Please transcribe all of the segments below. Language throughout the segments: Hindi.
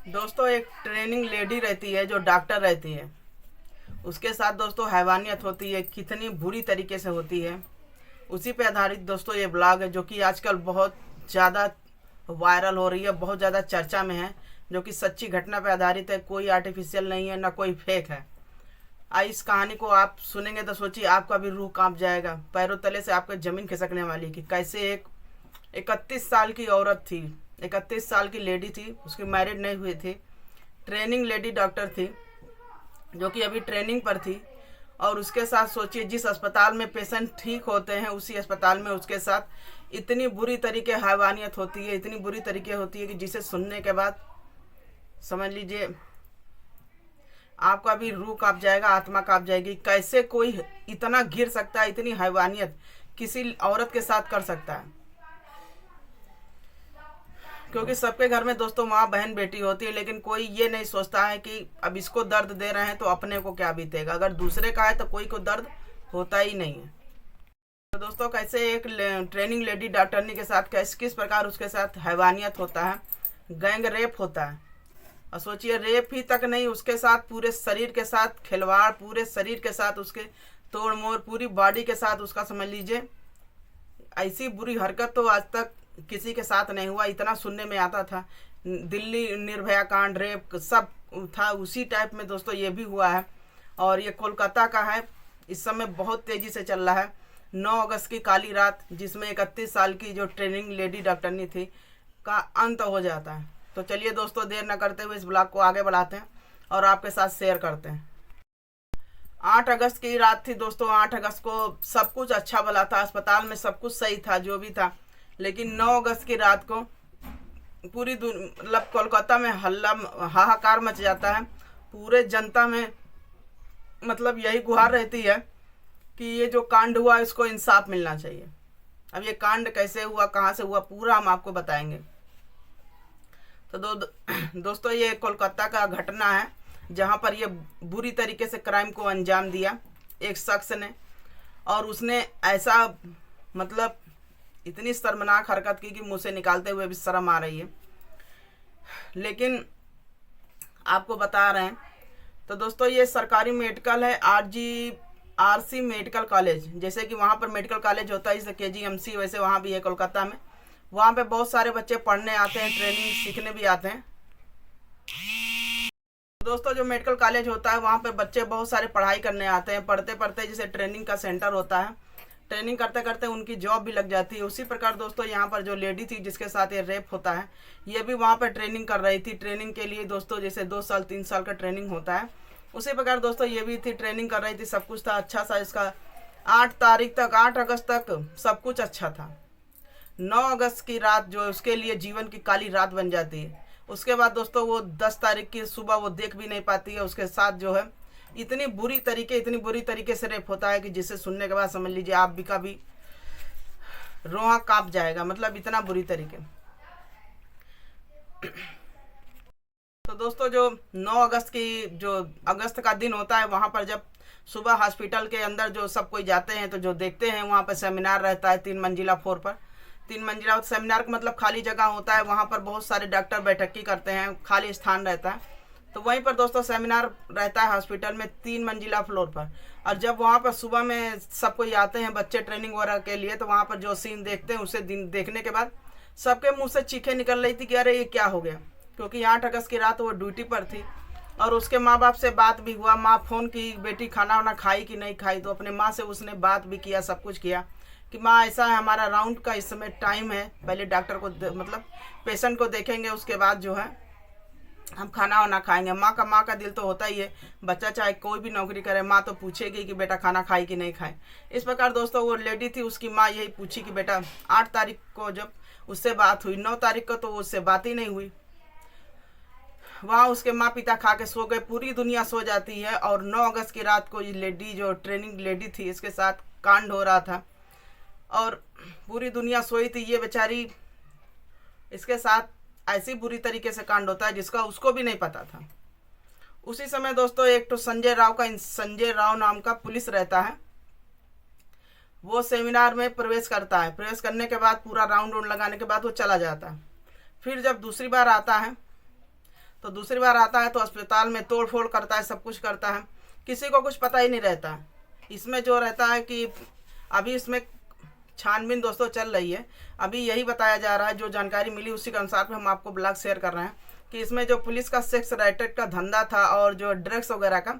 दोस्तों एक ट्रेनिंग लेडी रहती है जो डॉक्टर रहती है, उसके साथ दोस्तों हैवानियत होती है, कितनी बुरी तरीके से होती है। उसी पे आधारित दोस्तों ये ब्लॉग है जो कि आजकल बहुत ज़्यादा वायरल हो रही है, बहुत ज़्यादा चर्चा में है, जो कि सच्ची घटना पे आधारित है, कोई आर्टिफिशियल नहीं है ना कोई फेक है। इस कहानी को आप सुनेंगे तो सोचिए आपका भी रूह कांप जाएगा, पैरों तले से आपका ज़मीन खिसकने वाली कि कैसे एक 31 साल की औरत थी, 31 साल की लेडी थी, उसकी मैरिड नहीं हुई थी, ट्रेनिंग लेडी डॉक्टर थी जो कि अभी ट्रेनिंग पर थी। और उसके साथ सोचिए जिस अस्पताल में पेशेंट ठीक होते हैं उसी अस्पताल में उसके साथ इतनी बुरी तरीके हैवानियत होती है, इतनी बुरी तरीके होती है कि जिसे सुनने के बाद समझ लीजिए आपका भी रूह कांप जाएगा, आत्मा कांप जाएगी। कैसे कोई इतना गिर सकता है, इतनी हैवानियत किसी औरत के साथ कर सकता है। क्योंकि सबके घर में दोस्तों माँ बहन बेटी होती है, लेकिन कोई ये नहीं सोचता है कि अब इसको दर्द दे रहे हैं तो अपने को क्या बीतेगा। अगर दूसरे का है तो कोई को दर्द होता ही नहीं है। तो दोस्तों कैसे एक ट्रेनिंग लेडी डॉक्टरनी के साथ किस प्रकार उसके साथ हैवानियत होता है, गैंग रेप होता है। और सोचिए रेप ही तक नहीं, उसके साथ पूरे शरीर के साथ खिलवाड़, पूरे शरीर के साथ उसके तोड़ मोड़, पूरी बॉडी के साथ उसका समझ लीजिए ऐसी बुरी हरकत तो आज तक किसी के साथ नहीं हुआ। इतना सुनने में आता था, दिल्ली निर्भया कांड, रेप सब था, उसी टाइप में दोस्तों ये भी हुआ है। और ये कोलकाता का है, इस समय बहुत तेज़ी से चल रहा है। 9 अगस्त की काली रात जिसमें 31 साल की जो ट्रेनिंग लेडी डॉक्टरनी थी का अंत हो जाता है। तो चलिए दोस्तों देर न करते हुए इस ब्लॉग को आगे बढ़ाते हैं और आपके साथ शेयर करते हैं। 8 अगस्त की रात थी दोस्तों। 8 अगस्त को सब कुछ अच्छा भला था, अस्पताल में सब कुछ सही था जो भी था। लेकिन 9 अगस्त की रात को पूरी मतलब कोलकाता में हल्ला हाहाकार मच जाता है। पूरे जनता में मतलब यही गुहार रहती है कि ये जो कांड हुआ इसको इंसाफ मिलना चाहिए। अब ये कांड कैसे हुआ, कहाँ से हुआ, पूरा हम आपको बताएंगे। तो दोस्तों ये कोलकाता का घटना है जहाँ पर ये बुरी तरीके से क्राइम को अंजाम दिया एक शख्स ने। और उसने ऐसा मतलब इतनी शर्मनाक हरकत की कि मुंह से निकालते हुए भी शर्म आ रही है। लेकिन आपको बता रहे हैं तो दोस्तों ये सरकारी मेडिकल है, RGRC मेडिकल कॉलेज। जैसे कि वहाँ पर मेडिकल कॉलेज होता है जैसे KGMC, वैसे वहाँ भी है कोलकाता में। वहाँ पे बहुत सारे बच्चे पढ़ने आते हैं, ट्रेनिंग सीखने भी आते हैं। दोस्तों जो मेडिकल कॉलेज होता है वहाँ पे बच्चे बहुत सारे पढ़ाई करने आते हैं, पढ़ते पढ़ते जैसे ट्रेनिंग का सेंटर होता है, ट्रेनिंग करते करते उनकी जॉब भी लग जाती है। उसी प्रकार दोस्तों यहाँ पर जो लेडी थी जिसके साथ ये रेप होता है, ये भी वहाँ पर ट्रेनिंग कर रही थी। ट्रेनिंग के लिए दोस्तों जैसे 2 साल 3 साल का ट्रेनिंग होता है, उसी प्रकार दोस्तों ये भी थी, ट्रेनिंग कर रही थी, सब कुछ था अच्छा सा इसका। 8 अगस्त तक सब कुछ अच्छा था। 9 अगस्त की रात जो है उसके लिए जीवन की काली रात बन जाती है। उसके बाद दोस्तों वो 10 तारीख की सुबह वो देख भी नहीं पाती है। उसके साथ जो है इतनी बुरी तरीके से रेप होता है कि जिसे सुनने के बाद समझ लीजिए आप भी का भी रोहा कांप जाएगा, मतलब इतना बुरी तरीके। तो दोस्तों जो 9 अगस्त की जो अगस्त का दिन होता है, वहाँ पर जब सुबह हॉस्पिटल के अंदर जो सब कोई जाते हैं तो जो देखते हैं वहाँ पर सेमिनार रहता है 3 मंजिला फ्लोर पर। 3 मंजिला सेमिनार का मतलब खाली जगह होता है, वहाँ पर बहुत सारे डॉक्टर बैठकी करते हैं, खाली स्थान रहता है। तो वहीं पर दोस्तों सेमिनार रहता है हॉस्पिटल में 3 मंजिला फ्लोर पर। और जब वहाँ पर सुबह में सब कोई आते हैं बच्चे ट्रेनिंग वगैरह के लिए, तो वहाँ पर जो सीन देखते हैं उसे देखने के बाद सबके मुंह से चीखें निकल रही थी कि अरे ये क्या हो गया। क्योंकि 8 अगस्त की रात वो ड्यूटी पर थी। और उसके माँ बाप से बात भी हुआ, माँ फ़ोन की बेटी खाना वाना खाई कि नहीं खाई, तो अपने माँ से उसने बात भी किया, सब कुछ किया कि माँ ऐसा है हमारा राउंड का इस समय टाइम है, पहले डॉक्टर को मतलब पेशेंट को देखेंगे, उसके बाद जो है हम खाना वाना खाएंगे। माँ का दिल तो होता ही है, बच्चा चाहे कोई भी नौकरी करे माँ तो पूछेगी कि बेटा खाना खाई कि नहीं खाए। इस प्रकार दोस्तों वो लेडी थी, उसकी माँ यही पूछी कि बेटा 8 तारीख को जब उससे बात हुई, 9 तारीख को तो उससे बात ही नहीं हुई। वहाँ उसके माँ पिता खा के सो गए, पूरी दुनिया सो जाती है। और 9 अगस्त की रात को ये लेडी जो ट्रेनिंग लेडी थी इसके साथ कांड हो रहा था और पूरी दुनिया सोई थी। ये बेचारी इसके साथ ऐसी बुरी तरीके से कांड होता है जिसका उसको भी नहीं पता था। उसी समय दोस्तों एक तो संजय राव नाम का पुलिस रहता है, वो सेमिनार में प्रवेश करता है। प्रवेश करने के बाद पूरा राउंड लगाने के बाद वो चला जाता है। फिर जब दूसरी बार आता है तो दूसरी बार आता है तो अस्पताल में तोड़ फोड़ करता है, सब कुछ करता है, किसी को कुछ पता ही नहीं रहता है। इसमें जो रहता है कि अभी इसमें छानबीन दोस्तों चल रही है, अभी यही बताया जा रहा है, जो जानकारी मिली उसी के अनुसार हम आपको ब्लॉग शेयर कर रहे हैं कि इसमें जो पुलिस का सेक्स राइटेड का धंधा था और जो ड्रग्स वगैरह का,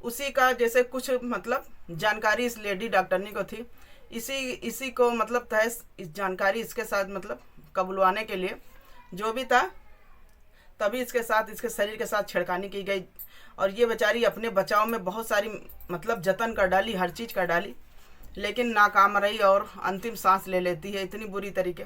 उसी का जैसे कुछ मतलब जानकारी इस लेडी डॉक्टरनी को थी। इसी को मतलब तहस इस जानकारी इसके साथ मतलब कबुलवाने के लिए जो भी था, तभी इसके साथ इसके शरीर के साथ छेड़खानी की गई। और ये बेचारी अपने बचाव में बहुत सारी मतलब जतन कर डाली, हर चीज़ कर डाली, लेकिन नाकाम रही और अंतिम सांस ले लेती है इतनी बुरी तरीके।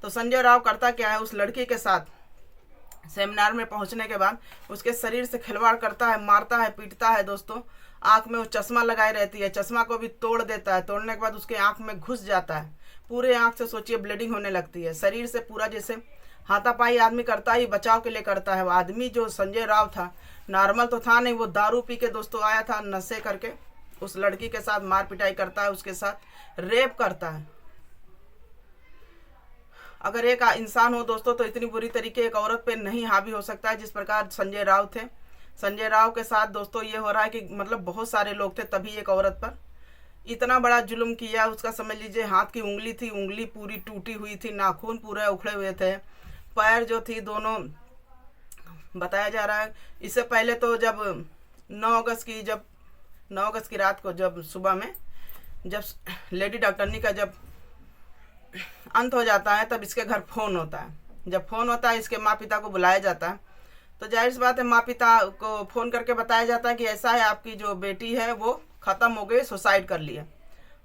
तो संजय राव करता क्या है, उस लड़की के साथ सेमिनार में पहुंचने के बाद उसके शरीर से खिलवाड़ करता है, मारता है, पीटता है दोस्तों। आँख में वो चश्मा लगाई रहती है, चश्मा को भी तोड़ देता है, तोड़ने के बाद उसके आँख में घुस जाता है, पूरे आँख से सोचिए ब्लीडिंग होने लगती है, शरीर से पूरा जैसे हाथापाई आदमी करता ही बचाव के लिए करता है। वो आदमी जो संजय राव था नॉर्मल तो था नहीं, वो दारू पी के दोस्तों आया था नशे करके, उस लड़की के साथ मार पिटाई करता है, उसके साथ रेप करता है। अगर एक इंसान हो दोस्तों तो इतनी बुरी तरीके एक औरत पे नहीं हावी हो सकता है जिस प्रकार संजय राव थे। संजय राव के साथ दोस्तों ये हो रहा है कि मतलब बहुत सारे लोग थे, तभी एक औरत पर इतना बड़ा जुल्म किया। उसका समझ लीजिए हाथ की उंगली थी, उंगली पूरी टूटी हुई थी, नाखून पूरे उखड़े हुए थे, पैर जो थी दोनों बताया जा रहा है। इससे पहले तो जब 9 अगस्त की रात को जब सुबह में जब लेडी डॉक्टरनी का जब अंत हो जाता है तब इसके घर फ़ोन होता है। जब फ़ोन होता है इसके माँ पिता को बुलाया जाता है, तो जाहिर सी बात है माँ पिता को फ़ोन करके बताया जाता है कि ऐसा है आपकी जो बेटी है वो ख़त्म हो गई, सुसाइड कर लिया।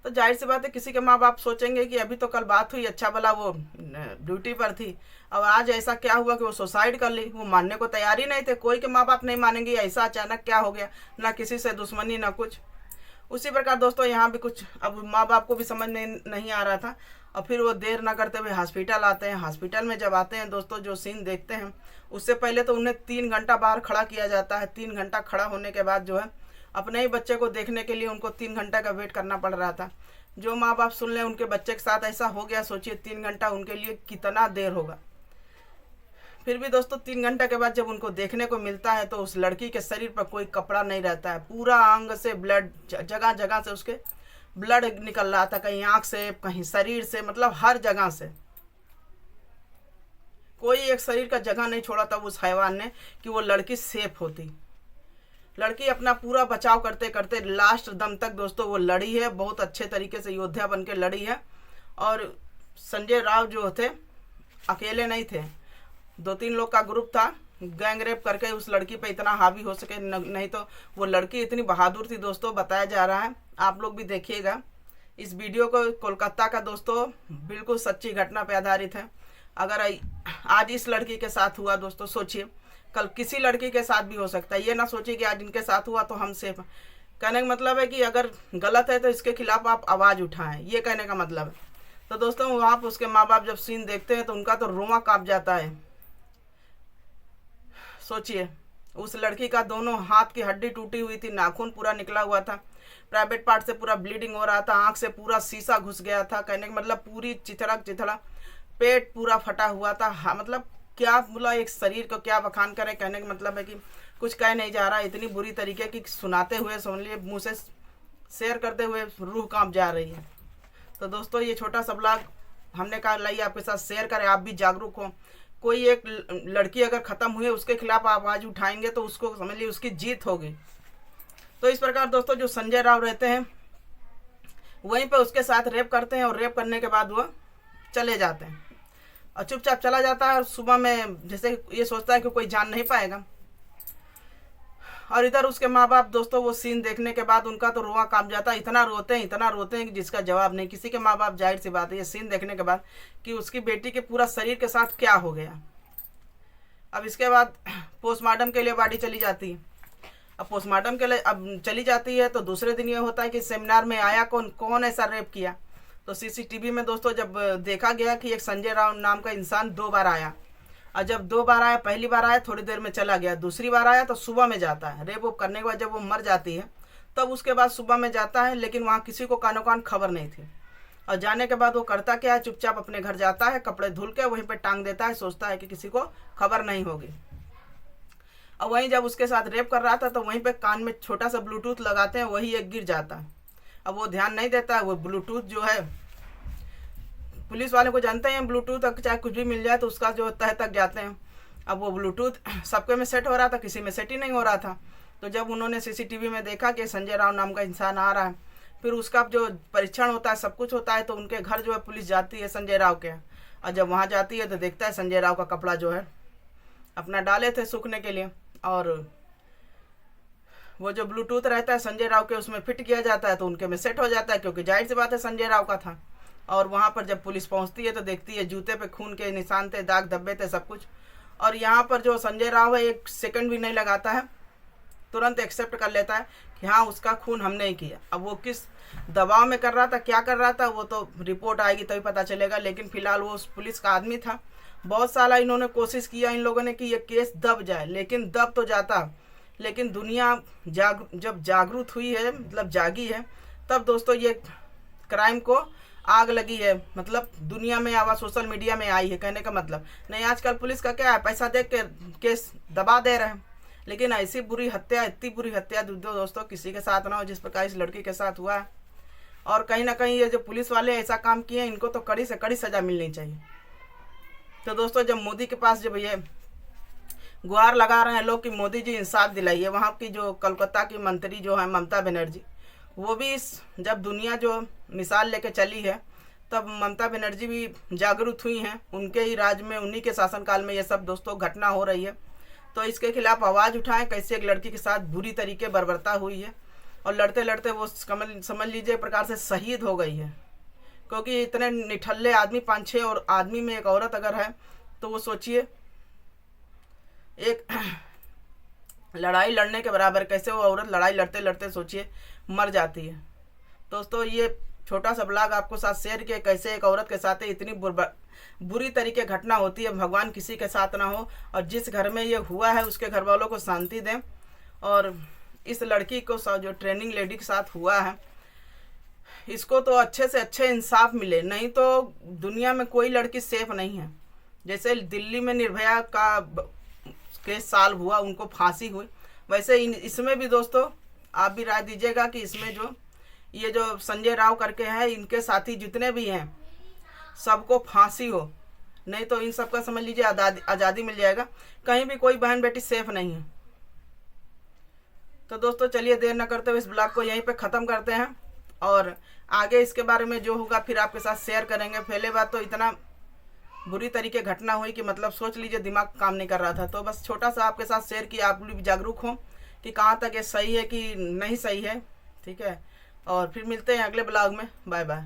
तो जाहिर सी बात है किसी के माँ बाप सोचेंगे कि अभी तो कल बात हुई, अच्छा भला वो ड्यूटी पर थी, अब आज ऐसा क्या हुआ कि वो सुसाइड कर ली। वो मानने को तैयार ही नहीं थे, कोई के माँ बाप नहीं मानेंगे ऐसा अचानक क्या हो गया, ना किसी से दुश्मनी ना कुछ। उसी प्रकार दोस्तों यहाँ भी कुछ अब माँ बाप को भी समझ में नहीं आ रहा था। और फिर वो देर ना करते हुए हॉस्पिटल आते हैं। हॉस्पिटल में जब आते हैं दोस्तों जो सीन देखते हैं, उससे पहले तो उन्हें 3 घंटा बाहर खड़ा किया जाता है। 3 घंटा खड़ा होने के बाद जो है अपने ही बच्चे को देखने के लिए उनको 3 घंटा का वेट करना पड़ रहा था। जो माँ बाप सुन लें उनके बच्चे के साथ ऐसा हो गया, सोचिए 3 घंटा उनके लिए कितना देर होगा। फिर भी दोस्तों 3 घंटे के बाद जब उनको देखने को मिलता है तो उस लड़की के शरीर पर कोई कपड़ा नहीं रहता है, पूरा अंग से ब्लड, जगह जगह से उसके ब्लड निकल रहा था, कहीं आँख से, कहीं शरीर से, मतलब हर जगह से। कोई एक शरीर का जगह नहीं छोड़ा था उस हैवान ने कि वो लड़की सेफ होती। लड़की अपना पूरा बचाव करते करते लास्ट दम तक दोस्तों वो लड़ी है, बहुत अच्छे तरीके से योद्धा बन के लड़ी है। और संजय राव जो थे अकेले नहीं थे, 2-3 लोग का ग्रुप था, गैंग रेप करके उस लड़की पे इतना हावी हो सके, नहीं तो वो लड़की इतनी बहादुर थी दोस्तों, बताया जा रहा है। आप लोग भी देखिएगा इस वीडियो को, कोलकाता का दोस्तों बिल्कुल सच्ची घटना पे आधारित है। अगर आज इस लड़की के साथ हुआ दोस्तों, सोचिए कल किसी लड़की के साथ भी हो सकता है। ये ना सोचिए कि आज इनके साथ हुआ तो हम सेफ। कहने का मतलब है कि अगर गलत है तो इसके खिलाफ आप आवाज़ उठाएं, ये कहने का मतलब है। तो दोस्तों आप उसके माँ बाप जब सीन देखते हैं तो उनका तो रोंवा काँप जाता है। सोचिए उस लड़की का दोनों हाथ की हड्डी टूटी हुई थी, नाखून पूरा निकला हुआ था, प्राइवेट पार्ट से पूरा ब्लीडिंग हो रहा था, आँख से पूरा शीशा घुस गया था, कहने का मतलब पूरी चिथड़ा, पेट पूरा फटा हुआ था। हाँ मतलब क्या बोला, एक शरीर को क्या बखान करे, कहने का मतलब है कि कुछ कह नहीं जा रहा। इतनी बुरी तरीके की सुनाते हुए समझ लिए मुँह से शेयर करते हुए रूह कांप जा रही है। तो दोस्तों ये छोटा सा ब्लॉग हमने कहा लाइए आपके साथ शेयर करें, आप भी जागरूक हो। कोई एक लड़की अगर ख़त्म हुई उसके खिलाफ आवाज़ उठाएंगे तो उसको समझ लीजिए उसकी जीत होगी। तो इस प्रकार दोस्तों जो संजय राव रहते हैं वहीं पे उसके साथ रेप करते हैं और रेप करने के बाद वो चले जाते हैं और चुपचाप चला जाता है। और सुबह में जैसे ये सोचता है कि कोई जान नहीं पाएगा। और इधर उसके माँ बाप दोस्तों वो सीन देखने के बाद उनका तो रोआ कांप जाता है, इतना रोते हैं कि जिसका जवाब नहीं। किसी के माँ बाप जाहिर सी बात है ये सीन देखने के बाद कि उसकी बेटी के पूरा शरीर के साथ क्या हो गया। अब इसके बाद पोस्टमार्टम के लिए बॉडी चली जाती है। अब पोस्टमार्टम के लिए अब चली जाती है तो दूसरे दिन ये होता है कि सेमिनार में आया कौन ऐसा रेप किया। तो सीसीटीवी में दोस्तों जब देखा गया कि एक संजय राव नाम का इंसान 2 बार आया, और जब 2 बार आया, पहली बार आया थोड़ी देर में चला गया, दूसरी बार आया तो सुबह में जाता है। रेप वोप करने के बाद जब वो मर जाती है तब उसके बाद सुबह में जाता है, लेकिन वहाँ किसी को कानो कान खबर नहीं थी। और जाने के बाद वो करता क्या है, चुपचाप अपने घर जाता है, कपड़े धुल के वहीं पर टांग देता है, सोचता है कि किसी को खबर नहीं होगी। और वहीं जब उसके साथ रेप कर रहा था तो वहीं पे कान में छोटा सा ब्लूटूथ लगाते हैं, वही एक गिर जाता है। अब वो ध्यान नहीं देता, वो ब्लूटूथ जो है पुलिस वाले को जानते हैं ब्लूटूथ चाहे कुछ भी मिल जाए तो उसका जो तह तक जाते हैं। अब वो ब्लूटूथ सबके में सेट हो रहा था, किसी में सेट ही नहीं हो रहा था। तो जब उन्होंने सीसीटीवी में देखा कि संजय राव नाम का इंसान आ रहा है, फिर उसका जो परीक्षण होता है, सब कुछ होता है, तो उनके घर जो है पुलिस जाती है संजय राव के। और जब वहाँ जाती है तो देखता है संजय राव का कपड़ा जो है अपना डाले थे सूखने के लिए, और वो जो ब्लूटूथ रहता है संजय राव के उसमें फिट किया जाता है तो उनके में सेट हो जाता है, क्योंकि जाहिर सी बात है संजय राव का था। और वहाँ पर जब पुलिस पहुँचती है तो देखती है जूते पे खून के निशान थे, दाग धब्बे थे, सब कुछ। और यहाँ पर जो संजय राव है एक सेकंड भी नहीं लगाता है, तुरंत एक्सेप्ट कर लेता है कि हाँ उसका खून हमने ही किया। अब वो किस दबाव में कर रहा था, क्या कर रहा था, वो तो रिपोर्ट आएगी तभी पता चलेगा। लेकिन फिलहाल वो उस पुलिस का आदमी था। बहुत सारा इन्होंने कोशिश किया इन लोगों ने कि ये केस दब जाए, लेकिन दब तो जाता। लेकिन दुनिया जब जागरूक हुई है, मतलब जागी है, तब दोस्तों ये क्राइम को आग लगी है, मतलब दुनिया में आवाज़ सोशल मीडिया में आई है। कहने का मतलब नहीं, आजकल पुलिस का क्या है, पैसा दे के केस दबा दे रहे हैं। लेकिन ऐसी बुरी हत्या, इतनी बुरी हत्या दोस्तों किसी के साथ ना हो जिस प्रकार इस लड़की के साथ हुआ है। और कहीं ना कहीं ये जो पुलिस वाले ऐसा काम किए हैं, इनको तो कड़ी से कड़ी सज़ा मिलनी चाहिए। तो दोस्तों जब मोदी के पास जब ये गुहार लगा रहे हैं लोग कि मोदी जी इंसाफ दिलाइए, वहाँ की जो कोलकाता की मंत्री जो है ममता बनर्जी, वो भी जब दुनिया जो मिसाल लेके चली है तब ममता बनर्जी भी जागरूक हुई हैं। उनके ही राज में, उन्हीं के शासनकाल में ये सब दोस्तों घटना हो रही है। तो इसके खिलाफ आवाज़ उठाएं, कैसे एक लड़की के साथ बुरी तरीके बर्बरता हुई है और लड़ते लड़ते वो समझ लीजिए प्रकार से शहीद हो गई है। क्योंकि इतने निठल्ले आदमी 5-6 और आदमी में एक औरत अगर है तो वो सोचिए एक लड़ाई लड़ने के बराबर कैसे वो औरत लड़ाई लड़ते लड़ते सोचिए मर जाती है। दोस्तों ये छोटा सा ब्लॉग आपको साथ शेयर किया कैसे एक औरत के साथ इतनी बुरी तरीके घटना होती है। भगवान किसी के साथ ना हो, और जिस घर में ये हुआ है उसके घर वालों को शांति दें। और इस लड़की को जो ट्रेनिंग लेडी के साथ हुआ है, इसको तो अच्छे से अच्छे इंसाफ मिले, नहीं तो दुनिया में कोई लड़की सेफ नहीं है। जैसे दिल्ली में निर्भया का केस सॉल्व हुआ, उनको फांसी हुई, वैसे इसमें भी दोस्तों आप भी राय दीजिएगा कि इसमें जो ये जो संजय राव करके हैं, इनके साथी जितने भी हैं सबको फांसी हो, नहीं तो इन सबका समझ लीजिए आज़ादी मिल जाएगा। कहीं भी कोई बहन बेटी सेफ नहीं है। तो दोस्तों चलिए देर न करते हुए इस ब्लॉग को यहीं पे ख़त्म करते हैं, और आगे इसके बारे में जो होगा फिर आपके साथ शेयर करेंगे। पहले बात तो इतना बुरी तरीके घटना हुई कि मतलब सोच लीजिए दिमाग काम नहीं कर रहा था। तो बस छोटा सा आपके साथ शेयर किया, आप भी जागरूक हों कि कहाँ तक ये सही है कि नहीं सही है। ठीक है, और फिर मिलते हैं अगले ब्लॉग में। Bye bye.